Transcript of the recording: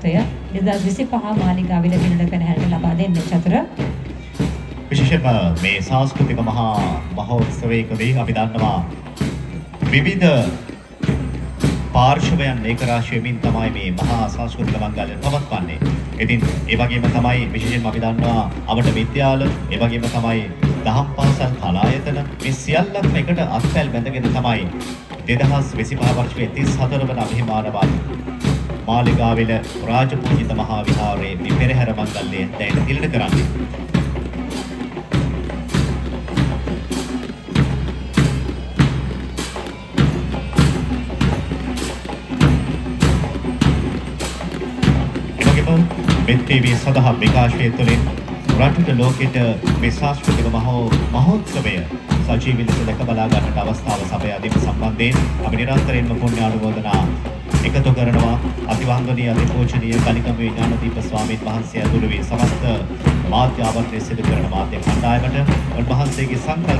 තත්ත්වය 2025 මාලිගාවේ ලැබෙන කරන හැට ලබා දෙන්නේ චතුර. විශේෂයෙන්ම මේ සංස්කෘතික මහා මහෝත්සවයකදී අපි දන්නවා විවිධ පාර්ශවයන් ඒකරාශී වෙමින් තමයි මේ මහා සංස්කෘතික මංගල්‍ය පවත්වන්නේ. ඉතින් ඒ වගේම තමයි විශේෂයෙන්ම අපි දන්නවා අපට විද්‍යාල, ඒ වගේම තමයි දහම් පාසල් කලායතන මේ සියල්ලක්ම එකට අත්පැල් බැඳගෙන තමයි 2025 වර්ෂයේ 34 වන අභිමානවත් මාලිගාවිල රාජපූජිත මහා විහාරයේ මේ පෙරහැර මංගල්‍යයෙන් දැන් තිලන කරන්නේ. මෙත්තිවි සදහා විකාශය තුළින් රටට ලෝකෙට මේ ශාස්ත්‍රීය මහෝත්සවය සජීවී ලෙස දැක බලා ගන්නට අවස්ථාව සපයා දීම සම්බන්ධයෙන් අපි නිරන්තරයෙන්ම පුණ්‍ය ආනුමෝදනා එකතු කරනවා. අතිවන්දනීය අතිපූජනීය කලිකමේ ඥානදීප ස්වාමීන් වහන්සේ ඇතුළු වී සමස්ත මාධ්‍ය ආවරණය සිදු කරන මාධ්‍ය කණ්ඩායමට උන්වහන්සේගේ සංකල්ප